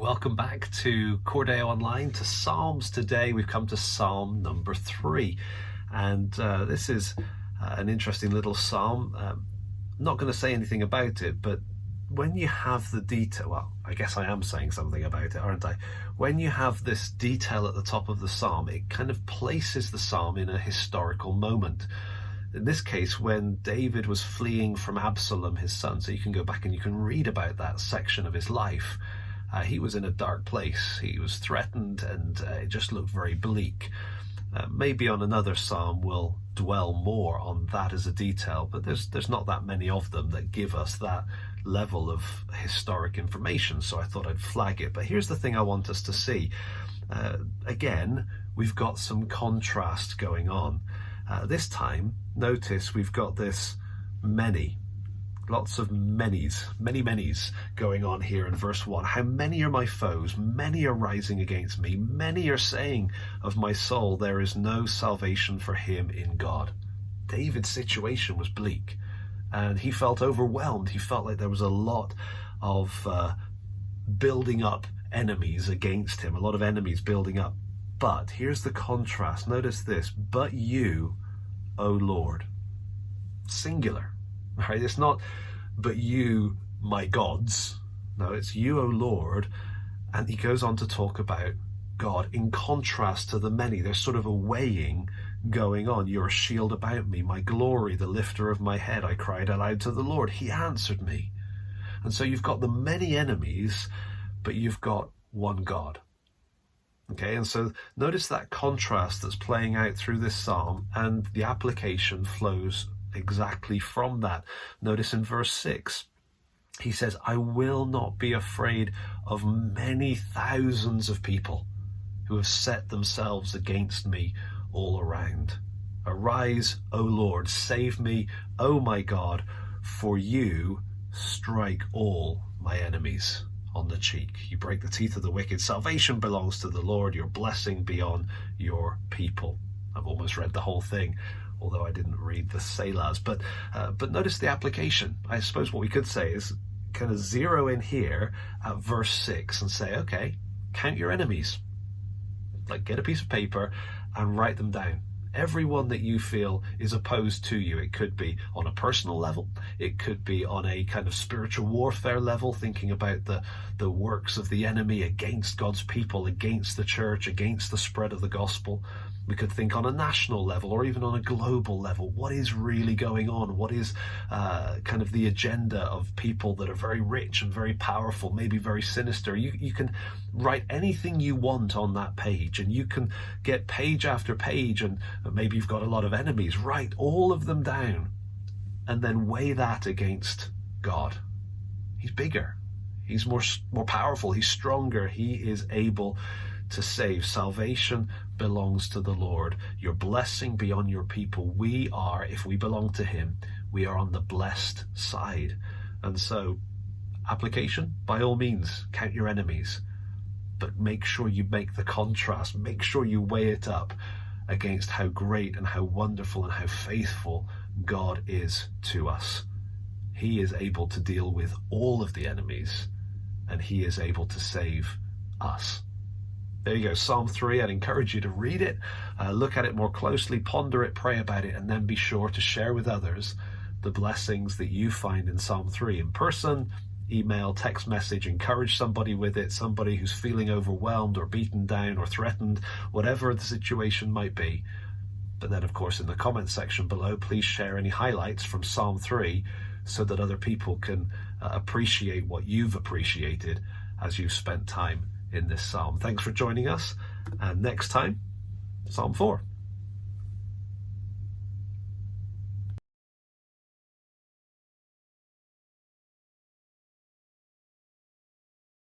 welcome back to Cor Deo Online, to Psalms. Today we've come to Psalm number 3, and this is an interesting little psalm. I'm not going to say anything about it, but when you have the detail, well, I guess I am saying something about it, aren't I? When you have this detail at the top of the psalm, it kind of places the psalm in a historical moment. In this case, when David was fleeing from Absalom, his son, so you can go back and you can read about that section of his life. He was in a dark place. He was threatened, and it just looked very bleak. Maybe on another psalm we'll dwell more on that as a detail, but there's not that many of them that give us that level of historic information, so I thought I'd flag it. But here's the thing I want us to see. Again, we've got some contrast going on. This time, notice we've got this many. Lots of many's going on here in verse 1. How many are my foes? Many are rising against me. Many are saying of my soul, there is no salvation for him in God. David's situation was bleak, and he felt overwhelmed. He felt like there was a lot of building up enemies against him, a lot of enemies building up. But here's the contrast. Notice this. But you, O Lord. Singular. Right? It's not, but you, my gods. No, it's you, O Lord. And he goes on to talk about God in contrast to the many. There's sort of a weighing going on. You're a shield about me, my glory, the lifter of my head. I cried aloud to the Lord. He answered me. And so you've got the many enemies, but you've got one God. Okay, and so notice that contrast that's playing out through this psalm, and the application flows exactly from that. Notice in verse 6, he says, I will not be afraid of many thousands of people who have set themselves against me all around. Arise, O Lord, save me, O my God, for you strike all my enemies on the cheek. You break the teeth of the wicked. Salvation belongs to the Lord. Your blessing be on your people. I've almost read the whole thing, although I didn't read the Selahs. But notice the application. I suppose what we could say is kind of zero in here at verse 6 and say, okay, count your enemies. Like, get a piece of paper and write them down. Everyone that you feel is opposed to you. It could be on a personal level. It could be on a kind of spiritual warfare level, thinking about the works of the enemy against God's people, against the church, against the spread of the gospel. We could think on a national level or even on a global level. What is really going on? What is kind of the agenda of people that are very rich and very powerful, maybe very sinister? You can write anything you want on that page, and you can get page after page, and maybe you've got a lot of enemies. Write all of them down and then weigh that against God. He's bigger. He's more powerful. He's stronger. He is able to save. Salvation belongs to the Lord. Your blessing be on your people. We are, if we belong to him, we are on the blessed side. And so, application, by all means, count your enemies, but make sure you make the contrast. Make sure you weigh it up against how great and how wonderful and how faithful God is to us. He is able to deal with all of the enemies, and he is able to save us. There you go, Psalm 3. I'd encourage you to read it, look at it more closely, ponder it, pray about it, and then be sure to share with others the blessings that you find in Psalm 3 in person, email, text message. Encourage somebody with it, somebody who's feeling overwhelmed or beaten down or threatened, whatever the situation might be. But then, of course, in the comment section below, please share any highlights from Psalm 3 so that other people can appreciate what you've appreciated as you've spent time in this psalm. Thanks for joining us, and next time, Psalm 4.